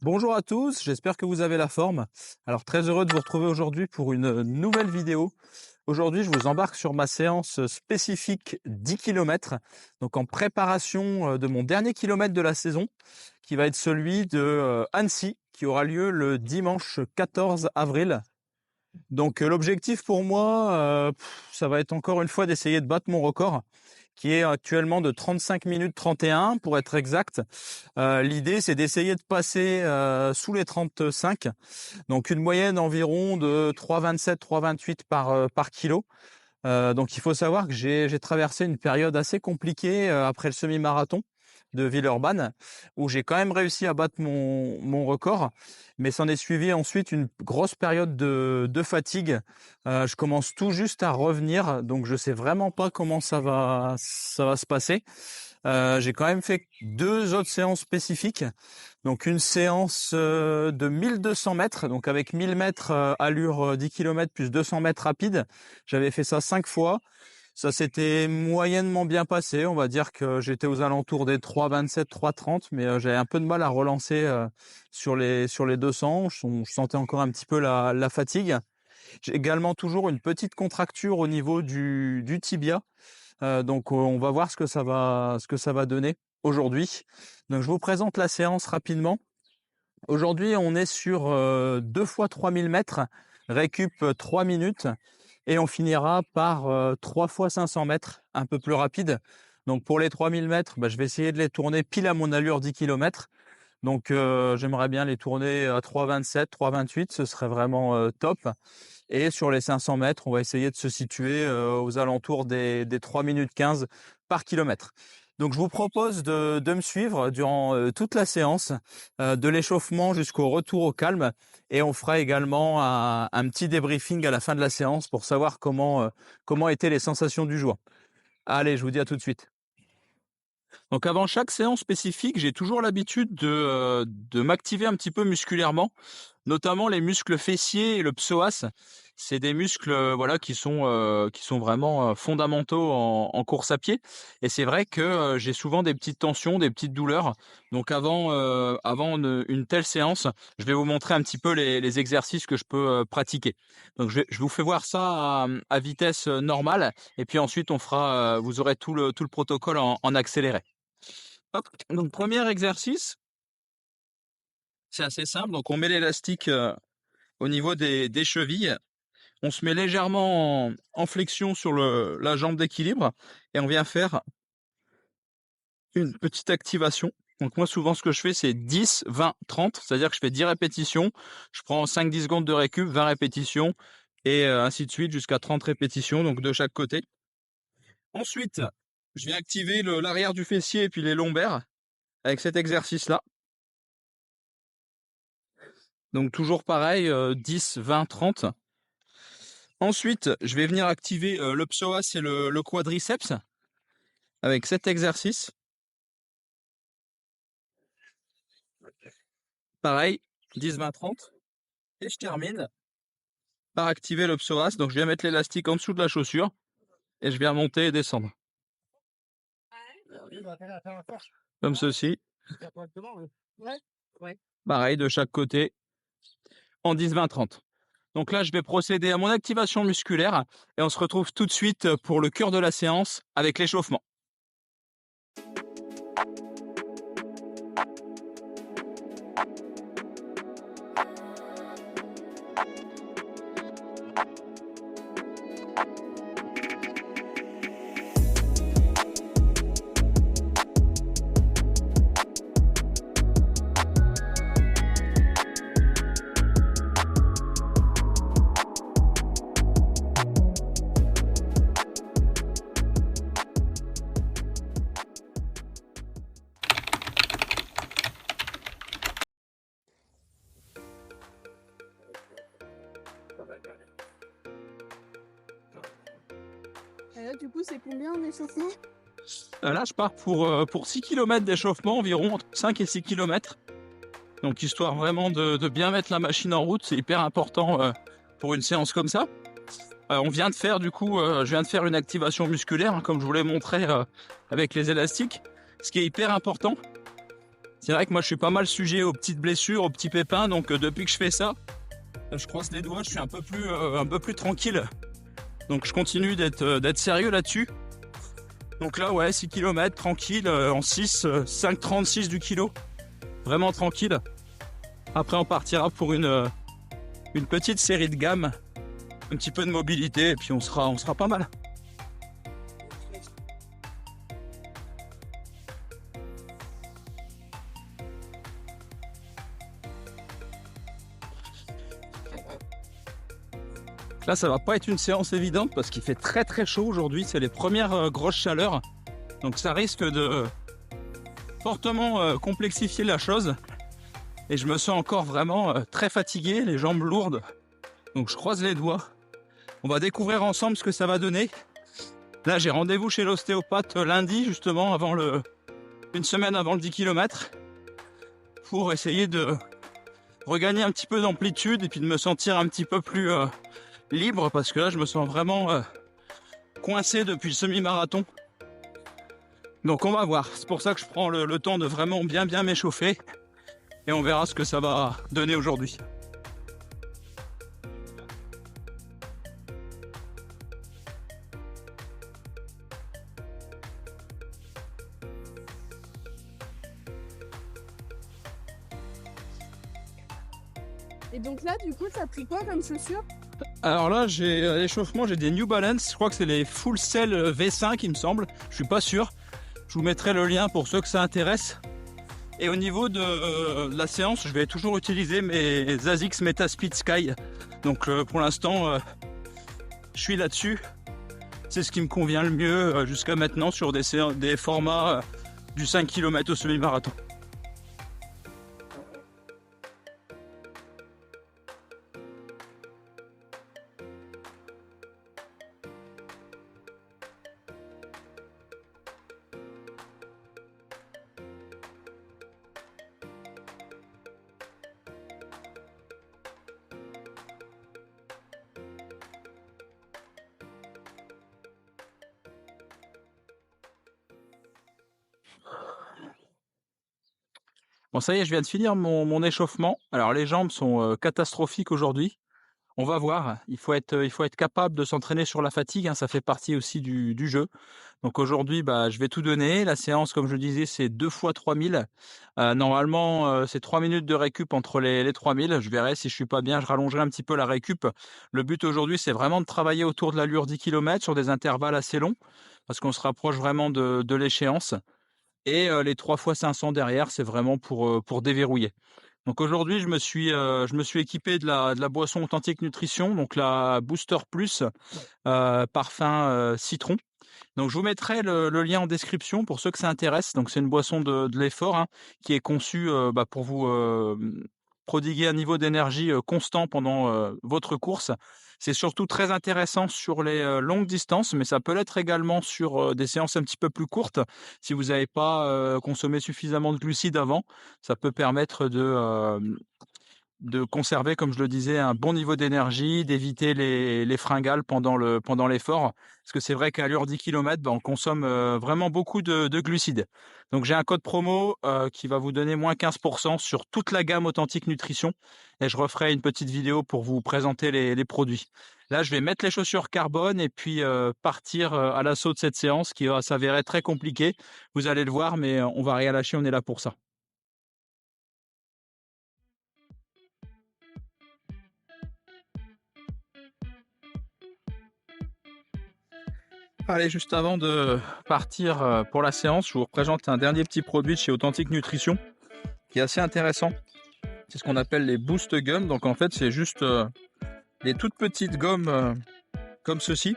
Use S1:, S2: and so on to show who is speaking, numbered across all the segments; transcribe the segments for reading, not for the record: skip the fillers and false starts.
S1: Bonjour à tous, j'espère que vous avez la forme. Alors très heureux de vous retrouver aujourd'hui pour une nouvelle vidéo. Aujourd'hui, je vous embarque sur ma séance spécifique 10 km, donc en préparation de mon dernier kilomètre de la saison, qui va être celui de Annecy, qui aura lieu le dimanche 14 avril. Donc l'objectif pour moi, ça va être encore une fois d'essayer de battre mon record, qui est actuellement de 35 minutes 31 pour être exact. L'idée, c'est d'essayer de passer sous les 35, donc une moyenne environ de 3,27, 3,28 par kilo. Donc il faut savoir que j'ai traversé une période assez compliquée après le semi-marathon de Villeurbanne, où j'ai quand même réussi à battre mon record, mais s'en est suivi ensuite une grosse période de fatigue. Je commence tout juste à revenir, donc je sais vraiment pas comment ça va se passer. J'ai quand même fait 2 autres séances spécifiques. Donc une séance de 1200 mètres, donc avec 1000 mètres allure 10 km plus 200 mètres rapide. J'avais fait ça 5 fois. Ça s'était moyennement bien passé. On va dire que j'étais aux alentours des 3,27, 3,30, mais j'avais un peu de mal à relancer sur les 200. Je sentais encore un petit peu la fatigue. J'ai également toujours une petite contracture au niveau du tibia. Donc on va voir ce que ça va donner aujourd'hui. Donc je vous présente la séance rapidement. Aujourd'hui, on est sur 2 fois 3000 mètres, récup 3 minutes, et on finira par 3 fois 500 mètres, un peu plus rapide. Donc pour les 3000 mètres, je vais essayer de les tourner pile à mon allure 10 km. Donc j'aimerais bien les tourner à 3,27, 3,28, ce serait vraiment top. Et sur les 500 mètres, on va essayer de se situer aux alentours des 3 minutes 15 par kilomètre. Donc je vous propose de me suivre durant toute la séance, de l'échauffement jusqu'au retour au calme. Et on fera également un petit débriefing à la fin de la séance pour savoir comment étaient les sensations du jour. Allez, je vous dis à tout de suite. Donc avant chaque séance spécifique, j'ai toujours l'habitude de m'activer un petit peu musculairement, notamment les muscles fessiers et le psoas. C'est des muscles voilà qui sont vraiment fondamentaux en course à pied. Et c'est vrai que j'ai souvent des petites tensions, des petites douleurs. Donc avant une telle séance, je vais vous montrer un petit peu les exercices que je peux pratiquer. Donc je vous fais voir ça à vitesse normale, et puis ensuite vous aurez tout le protocole en accéléré. Hop, donc premier exercice, c'est assez simple. Donc on met l'élastique au niveau des chevilles. On se met légèrement en flexion sur la jambe d'équilibre et on vient faire une petite activation. Donc moi souvent ce que je fais c'est 10, 20, 30, c'est-à-dire que je fais 10 répétitions, je prends 5-10 secondes de récup, 20 répétitions et ainsi de suite jusqu'à 30 répétitions, donc de chaque côté. Ensuite, je viens activer l'arrière du fessier et puis les lombaires avec cet exercice-là. Donc toujours pareil, 10, 20, 30. Ensuite, je vais venir activer le psoas et le quadriceps avec cet exercice. Pareil, 10, 20, 30. Et je termine par activer le psoas. Donc je viens mettre l'élastique en dessous de la chaussure et je viens monter et descendre. Comme ceci. Pareil de chaque côté en 10, 20, 30. Donc là, je vais procéder à mon activation musculaire et on se retrouve tout de suite pour le cœur de la séance avec l'échauffement.
S2: Et là, du coup, c'est combien d'échauffement?
S1: Là, je pars pour 6 km d'échauffement, environ entre 5 et 6 km. Donc, histoire vraiment de bien mettre la machine en route, c'est hyper important pour une séance comme ça. On vient de faire, je viens de faire une activation musculaire, hein, comme je vous l'ai montré avec les élastiques. Ce qui est hyper important, C'est vrai que moi je suis pas mal sujet aux petites blessures, aux petits pépins, donc depuis que je fais ça, je croise les doigts, je suis un peu plus tranquille. Donc je continue d'être sérieux là-dessus. Donc là ouais, 6 km tranquille, en 6, 5,36 du kilo. Vraiment tranquille. Après on partira pour une petite série de gammes, un petit peu de mobilité, et puis on sera pas mal. Là ça va pas être une séance évidente parce qu'il fait très très chaud aujourd'hui, c'est les premières grosses chaleurs, donc ça risque de fortement complexifier la chose, et je me sens encore vraiment très fatigué, les jambes lourdes, donc je croise les doigts. On va découvrir ensemble ce que ça va donner. Là j'ai rendez-vous chez l'ostéopathe lundi, justement une semaine avant le 10 km, pour essayer de regagner un petit peu d'amplitude et puis de me sentir un petit peu plus libre, parce que là je me sens vraiment coincé depuis le semi-marathon. Donc on va voir, c'est pour ça que je prends le temps de vraiment bien m'échauffer, et on verra ce que ça va donner aujourd'hui.
S2: Et donc là, du coup, t'as pris quoi comme chaussures?
S1: Alors là, j'ai à l'échauffement, j'ai des New Balance, je crois que c'est les Full Cell V5 il me semble, je suis pas sûr. Je vous mettrai le lien pour ceux que ça intéresse. Et au niveau de la séance, je vais toujours utiliser mes ASICS Metaspeed Sky. Donc pour l'instant, je suis là-dessus. C'est ce qui me convient le mieux jusqu'à maintenant sur des formats du 5 km au semi-marathon. Bon ça y est, je viens de finir mon échauffement. Alors les jambes sont catastrophiques aujourd'hui. On va voir, il faut être capable de s'entraîner sur la fatigue, hein, ça fait partie aussi du jeu. Donc aujourd'hui, bah, je vais tout donner. La séance, comme je le disais, c'est 2 fois 3000. Normalement, c'est 3 minutes de récup entre les 3000. Je verrai si je suis pas bien, je rallongerai un petit peu la récup. Le but aujourd'hui, c'est vraiment de travailler autour de l'allure 10 km sur des intervalles assez longs, parce qu'on se rapproche vraiment de l'échéance. Et les 3 fois 500 derrière, c'est vraiment pour déverrouiller. Donc aujourd'hui, je me suis équipé de la boisson Authentique Nutrition, donc la Booster Plus parfum citron. Donc je vous mettrai le lien en description pour ceux que ça intéresse. Donc c'est une boisson de l'effort, hein, qui est conçue pour vous prodiguer un niveau d'énergie constant pendant votre course. C'est surtout très intéressant sur les longues distances, mais ça peut l'être également sur des séances un petit peu plus courtes. Si vous n'avez pas consommé suffisamment de glucides avant, ça peut permettre de conserver, comme je le disais, un bon niveau d'énergie, d'éviter les fringales pendant l'effort. Parce que c'est vrai qu'à l'heure 10 km, on consomme vraiment beaucoup de glucides. Donc j'ai un code promo qui va vous donner moins 15% sur toute la gamme Authentique Nutrition. Et je referai une petite vidéo pour vous présenter les produits. Là, je vais mettre les chaussures carbone et puis partir à l'assaut de cette séance qui va s'avérer très compliquée. Vous allez le voir, mais on va rien lâcher, on est là pour ça. Allez, juste avant de partir pour la séance, je vous représente un dernier petit produit de chez Authentique Nutrition qui est assez intéressant. C'est ce qu'on appelle les Boost Gums. Donc en fait, c'est juste des toutes petites gommes comme ceci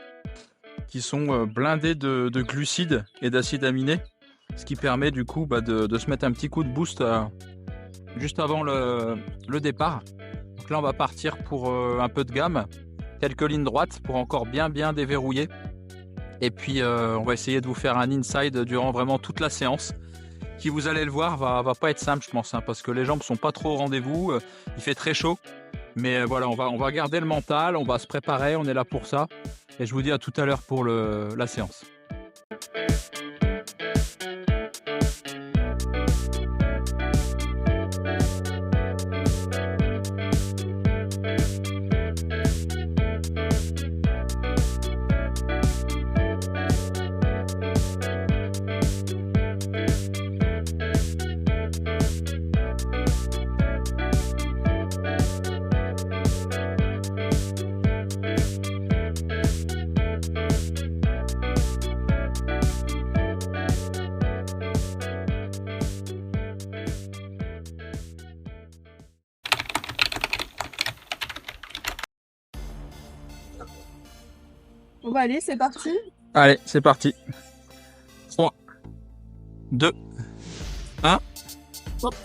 S1: qui sont blindées de glucides et d'acides aminés, ce qui permet du coup de se mettre un petit coup de boost juste avant le départ. Donc là, on va partir pour un peu de gamme, quelques lignes droites pour encore bien déverrouiller. Et puis on va essayer de vous faire un inside durant vraiment toute la séance, qui, vous allez le voir, va pas être simple, je pense, hein, parce que les jambes sont pas trop au rendez-vous, il fait très chaud. Mais voilà, on va garder le mental, on va se préparer, on est là pour ça. Et je vous dis à tout à l'heure pour la séance.
S2: Bon bah allez, c'est parti.
S1: Allez, c'est parti. 3, 2, 1. Hop.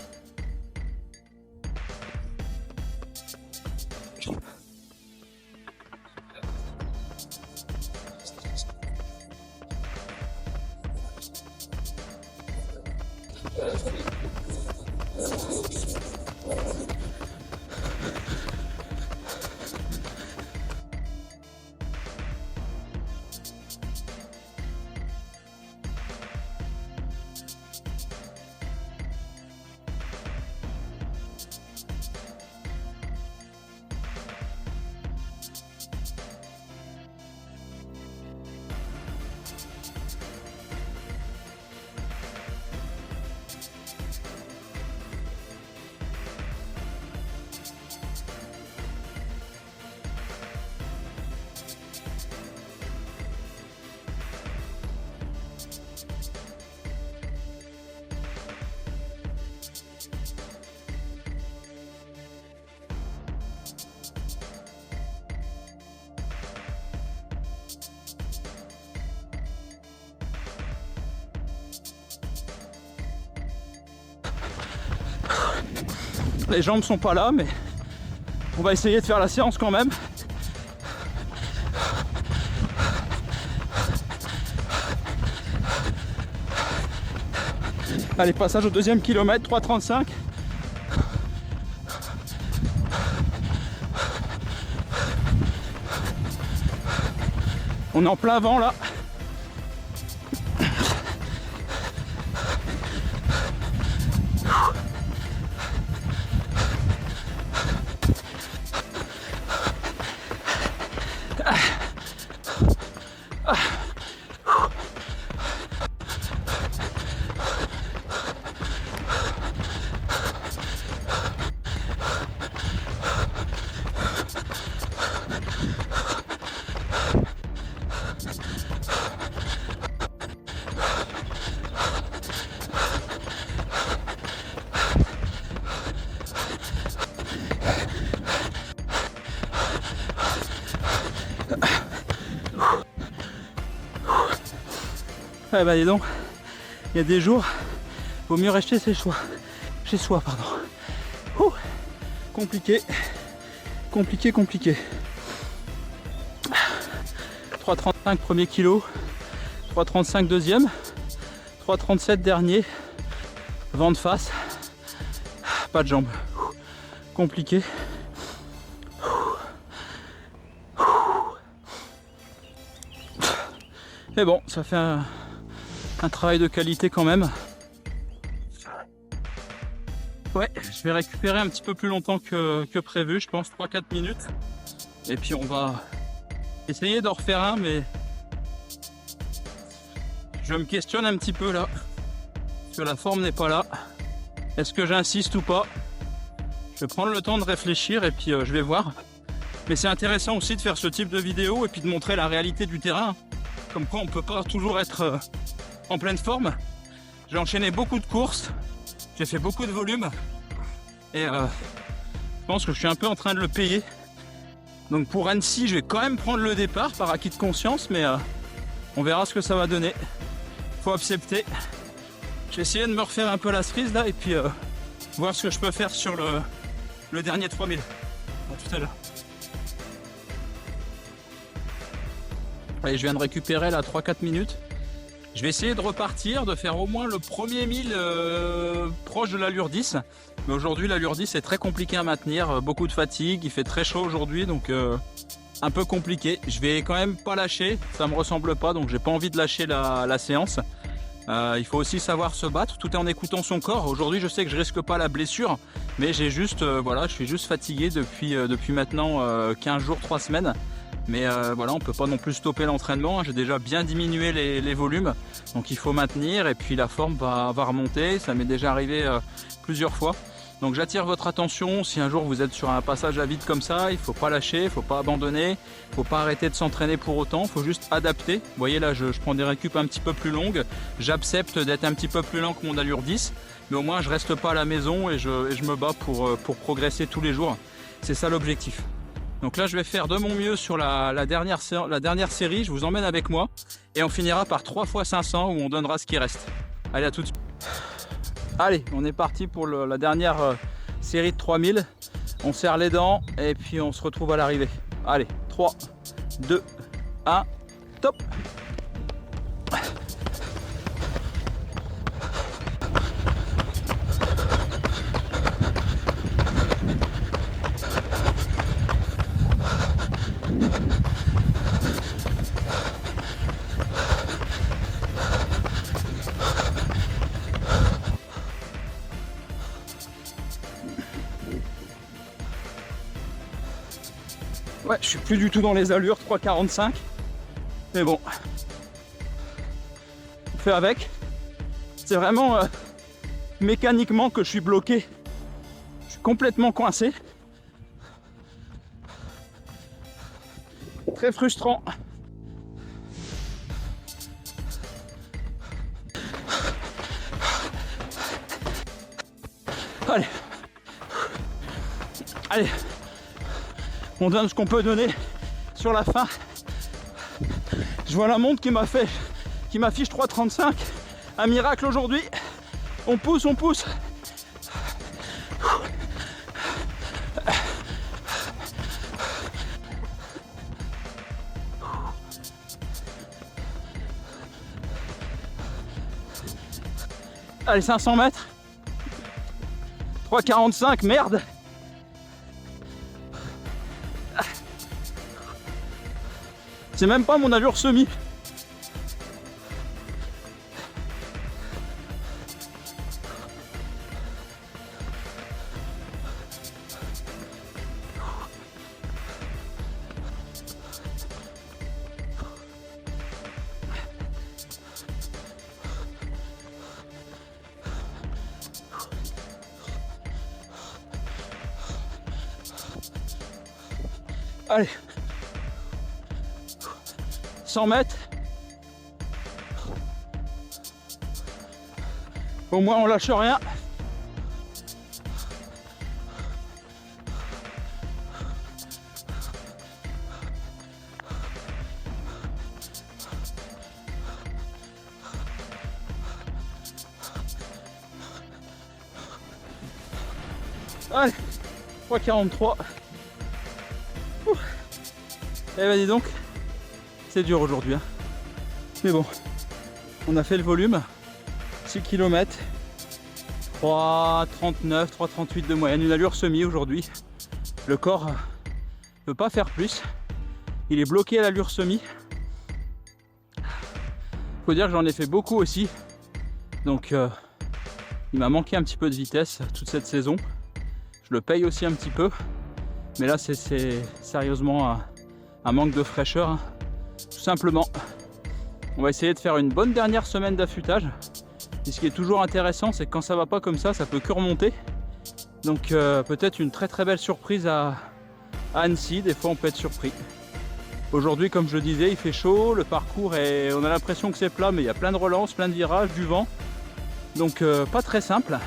S1: Les jambes sont pas là, mais on va essayer de faire la séance quand même. Allez, passage au deuxième kilomètre, 3,35. On est en plein vent là. Eh ben dis donc, il y a des jours, vaut mieux rester chez soi, pardon. Ouh, compliqué, compliqué, compliqué. 3,35 premier kilo, 3,35 deuxième, 3,37 dernier, vent de face, pas de jambes, compliqué. Mais bon, ça fait un travail de qualité quand même. Ouais, je vais récupérer un petit peu plus longtemps que prévu, je pense 3-4 minutes. Et puis on va essayer d'en refaire un, mais je me questionne un petit peu là, parce que la forme n'est pas là. Est-ce que j'insiste ou pas? Je vais prendre le temps de réfléchir et puis je vais voir. Mais c'est intéressant aussi de faire ce type de vidéo et puis de montrer la réalité du terrain. Comme quoi on ne peut pas toujours être en pleine forme. J'ai enchaîné beaucoup de courses, j'ai fait beaucoup de volume et je pense que je suis un peu en train de le payer. Donc pour Annecy, je vais quand même prendre le départ par acquis de conscience, mais on verra ce que ça va donner. Faut accepter. J'ai essayé de me refaire un peu la cerise là et puis voir ce que je peux faire sur le dernier 3000. À tout à l'heure. Allez, je viens de récupérer là 3-4 minutes. Je vais essayer de repartir, de faire au moins le premier 1000 proche de l'allure 10. Mais aujourd'hui l'allure 10 est très compliqué à maintenir, beaucoup de fatigue, il fait très chaud aujourd'hui, donc un peu compliqué. Je vais quand même pas lâcher, ça me ressemble pas, donc j'ai pas envie de lâcher la séance. Il faut aussi savoir se battre tout en écoutant son corps. Aujourd'hui je sais que je risque pas la blessure, mais j'ai juste, voilà, je suis juste fatigué depuis maintenant 15 jours, 3 semaines. Mais voilà, on peut pas non plus stopper l'entraînement. J'ai déjà bien diminué les volumes, donc il faut maintenir et puis la forme va remonter. Ça m'est déjà arrivé plusieurs fois. Donc j'attire votre attention, si un jour vous êtes sur un passage à vide comme ça, il faut pas lâcher, il faut pas abandonner, il faut pas arrêter de s'entraîner pour autant, il faut juste adapter. Vous voyez là, je prends des récup un petit peu plus longues, j'accepte d'être un petit peu plus lent que mon allure 10, mais au moins je reste pas à la maison et je me bats pour progresser tous les jours. C'est ça l'objectif. Donc là, je vais faire de mon mieux sur la dernière série. Je vous emmène avec moi et on finira par 3 x 500 où on donnera ce qui reste. Allez, à tout de suite. Allez, on est parti pour la dernière série de 3000. On serre les dents et puis on se retrouve à l'arrivée. Allez, 3, 2, 1, top! Ouais, je suis plus du tout dans les allures 3,45. Mais bon, on fait avec. C'est vraiment mécaniquement que je suis bloqué. Je suis complètement coincé. Très frustrant. Allez. Allez. On donne ce qu'on peut donner sur la fin. Je vois la montre qui m'affiche 3,35. Un miracle aujourd'hui. On pousse, on pousse. Allez, 500 mètres. 3,45, merde. C'est même pas mon allure semi. Allez. 100 mètres. Au moins on lâche rien. Allez, 3,43. Eh ben dis donc, c'est dur aujourd'hui, hein. Mais bon, on a fait le volume, 6 km, 3,39, 3,38 de moyenne, une allure semi aujourd'hui. Le corps ne peut pas faire plus, il est bloqué à l'allure semi. Faut dire que j'en ai fait beaucoup aussi, donc il m'a manqué un petit peu de vitesse toute cette saison. Je le paye aussi un petit peu, mais là c'est sérieusement un manque de fraîcheur, hein. Tout simplement. On va essayer de faire une bonne dernière semaine d'affûtage. Et ce qui est toujours intéressant, c'est que quand ça va pas comme ça peut que remonter. Donc peut-être une très belle surprise à Annecy. Des fois on peut être surpris. Aujourd'hui, comme je le disais, il fait chaud, le parcours est, on a l'impression que c'est plat, mais il y a plein de relances, plein de virages, du vent. Donc pas très simple.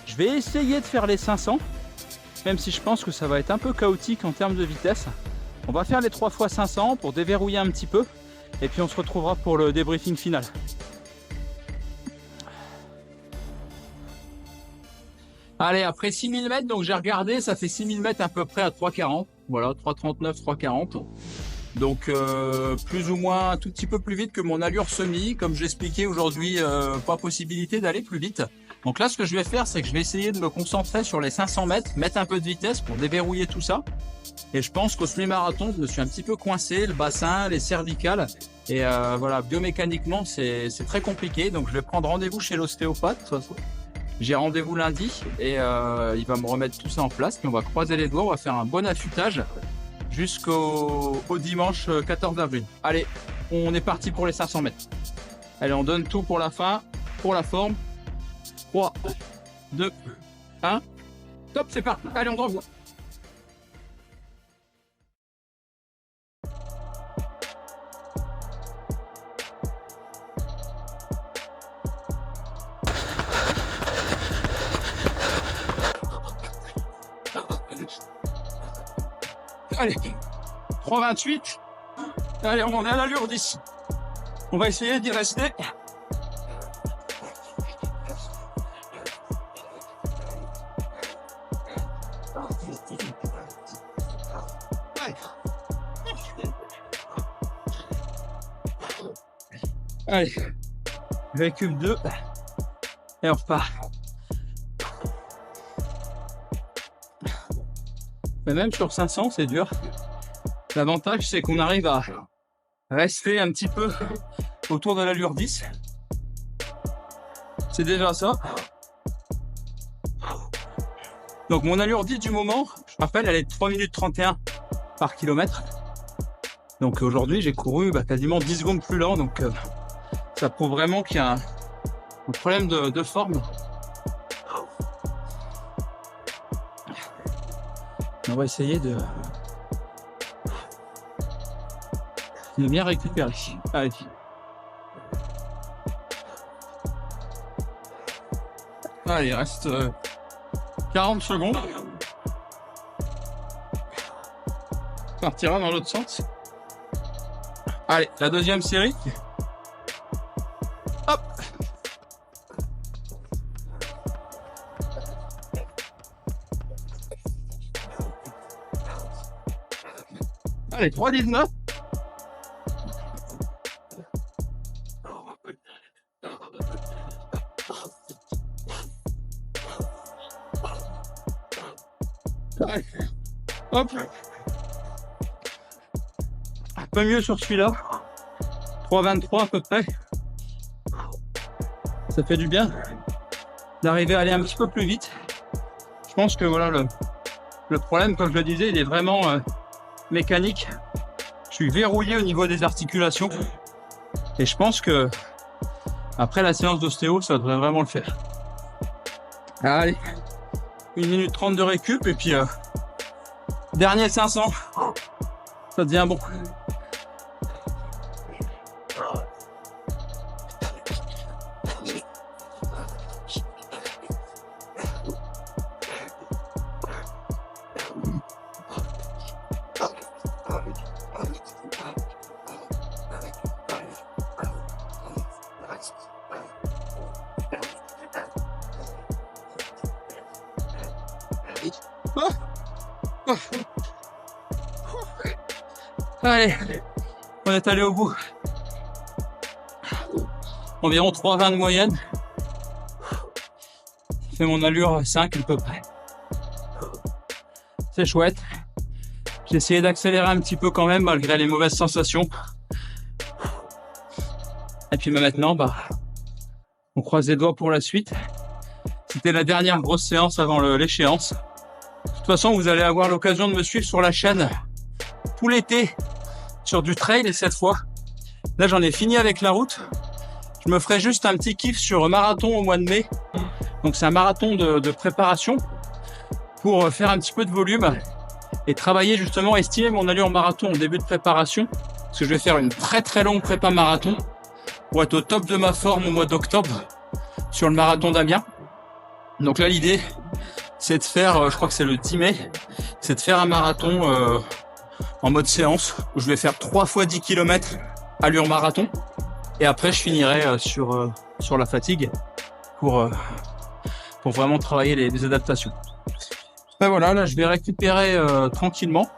S1: Je vais essayer de faire les 500, même si je pense que ça va être un peu chaotique en termes de vitesse. On va faire les 3 x 500 pour déverrouiller un petit peu et puis on se retrouvera pour le débriefing final. Allez, après 6000 mètres, donc j'ai regardé, ça fait 6000 mètres à peu près à 3,40. Voilà, 3,39, 3,40. Donc plus ou moins un tout petit peu plus vite que mon allure semi. Comme j'expliquais aujourd'hui, pas possibilité d'aller plus vite. Donc là, ce que je vais faire, c'est que je vais essayer de me concentrer sur les 500 mètres, mettre un peu de vitesse pour déverrouiller tout ça. Et je pense qu'au semi-marathon, je me suis un petit peu coincé, le bassin, les cervicales. Et voilà, biomécaniquement, c'est très compliqué. Donc je vais prendre rendez-vous chez l'ostéopathe. De toute façon, j'ai rendez-vous lundi et il va me remettre tout ça en place. Puis on va croiser les doigts, on va faire un bon affûtage jusqu'au dimanche 14 avril. Allez, on est parti pour les 500 mètres. Allez, on donne tout pour la fin, pour la forme. 3, 2, 1. Top, c'est parti. Allez, on renvoie. Allez, 3,28. Allez, on est à l'allure 10. On va essayer d'y rester. Allez, récup 2 et on repart. Mais même sur 500, c'est dur. L'avantage, c'est qu'on arrive à rester un petit peu autour de l'allure 10. C'est déjà ça. Donc mon allure 10 du moment, je rappelle, elle est de 3 minutes 31 par kilomètre. Donc aujourd'hui, j'ai couru quasiment 10 secondes plus lent. Donc ça prouve vraiment qu'il y a un problème de forme. On va essayer de bien récupérer. Allez. Allez, il reste 40 secondes. On partira dans l'autre sens. Allez, la deuxième série. Hop. Allez, 3,19. Allez. Hop. Un peu mieux sur celui-là. 3,23 à peu près. Ça fait du bien d'arriver à aller un petit peu plus vite. Je pense que voilà le problème, comme je le disais, il est vraiment mécanique. Je suis verrouillé au niveau des articulations et je pense que après la séance d'ostéo, ça devrait vraiment le faire. Allez, 1 minute 30 de récup et puis dernier 500, ça devient bon. Allez, on est allé au bout. Environ 3,20 de moyenne. Ça fait mon allure 5 à peu près. C'est chouette. J'ai essayé d'accélérer un petit peu quand même malgré les mauvaises sensations. Et puis maintenant, on croise les doigts pour la suite. C'était la dernière grosse séance avant l'échéance. De toute façon, vous allez avoir l'occasion de me suivre sur la chaîne tout l'été sur du trail et cette fois, là j'en ai fini avec la route. Je me ferai juste un petit kiff sur marathon au mois de mai. Donc c'est un marathon de préparation pour faire un petit peu de volume et travailler justement, estimer mon allure marathon au début de préparation. Parce que je vais faire une très très longue prépa marathon pour être au top de ma forme au mois d'octobre sur le marathon d'Amiens. Donc là l'idée c'est de faire, je crois que c'est le 10 mai, c'est de faire un marathon en mode séance où je vais faire 3 fois 10 km allure marathon et après je finirai sur la fatigue pour vraiment travailler les adaptations. Ben voilà, là je vais récupérer tranquillement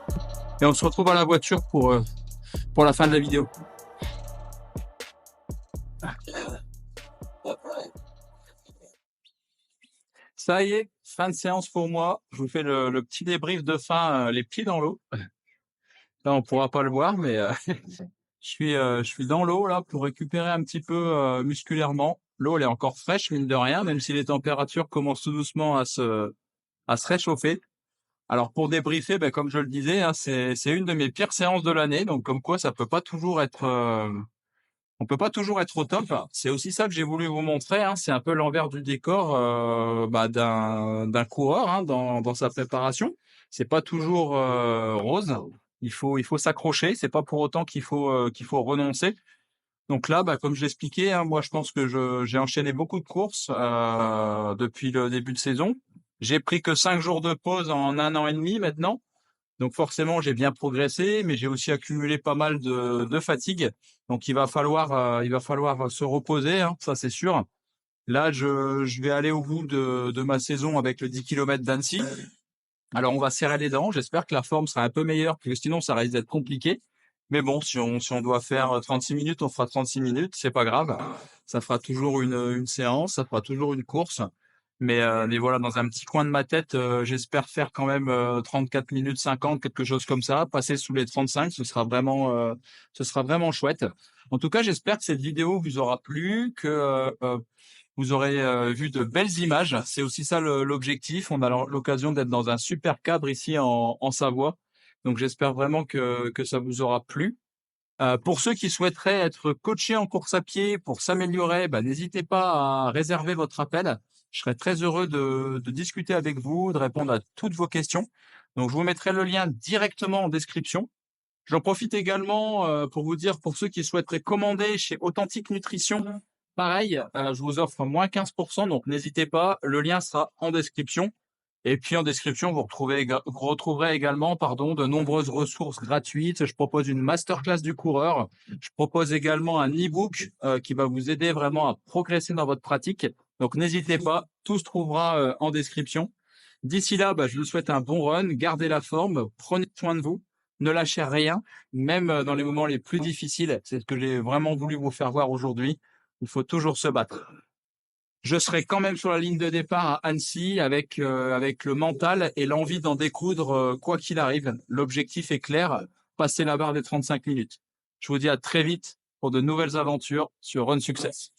S1: et on se retrouve à la voiture pour la fin de la vidéo. Ça y est, fin de séance pour moi. Je vous fais le petit débrief de fin, les pieds dans l'eau. Là, on pourra pas le voir, mais je suis dans l'eau là pour récupérer un petit peu musculairement. L'eau, elle est encore fraîche, mine de rien, même si les températures commencent tout doucement à se réchauffer. Alors pour débriefer, comme je le disais, hein, c'est une de mes pires séances de l'année, donc comme quoi ça peut pas toujours être, on peut pas toujours être au top. C'est aussi ça que j'ai voulu vous montrer. Hein, c'est un peu l'envers du décor d'un coureur hein, dans sa préparation. C'est pas toujours rose. Il faut s'accrocher. C'est pas pour autant qu'il faut renoncer. Donc là, comme je l'expliquais, hein, moi je pense que j'ai enchaîné beaucoup de courses depuis le début de saison. J'ai pris que 5 jours de pause en 1 an et demi maintenant. Donc forcément, j'ai bien progressé, mais j'ai aussi accumulé pas mal de fatigue. Donc il va falloir se reposer, hein, ça c'est sûr. Là, je vais aller au bout de ma saison avec le 10 km d'Annecy. Alors, on va serrer les dents. J'espère que la forme sera un peu meilleure, parce que sinon, ça risque d'être compliqué. Mais bon, si on doit faire 36 minutes, on fera 36 minutes. C'est pas grave. Ça fera toujours une séance, ça fera toujours une course. Mais voilà, dans un petit coin de ma tête, j'espère faire quand même 34 minutes 50, quelque chose comme ça. Passer sous les 35, ce sera vraiment chouette. En tout cas, j'espère que cette vidéo vous aura plu, que vous aurez vu de belles images. C'est aussi ça l'objectif. On a l'occasion d'être dans un super cadre ici en Savoie. Donc j'espère vraiment que ça vous aura plu. Pour ceux qui souhaiteraient être coachés en course à pied pour s'améliorer, bah, n'hésitez pas à réserver votre appel. Je serai très heureux de discuter avec vous, de répondre à toutes vos questions. Donc je vous mettrai le lien directement en description. J'en profite également pour vous dire, pour ceux qui souhaiteraient commander chez Authentique Nutrition, pareil, je vous offre moins 15%, donc n'hésitez pas, le lien sera en description. Et puis en description, vous retrouverez également de nombreuses ressources gratuites. Je propose une masterclass du coureur. Je propose également un e-book qui va vous aider vraiment à progresser dans votre pratique. Donc n'hésitez pas, tout se trouvera en description. D'ici là, bah, je vous souhaite un bon run, gardez la forme, prenez soin de vous, ne lâchez rien, même dans les moments les plus difficiles. C'est ce que j'ai vraiment voulu vous faire voir aujourd'hui. Il faut toujours se battre. Je serai quand même sur la ligne de départ à Annecy avec le mental et l'envie d'en découdre quoi qu'il arrive. L'objectif est clair, passer la barre des 35 minutes. Je vous dis à très vite pour de nouvelles aventures sur Run Success.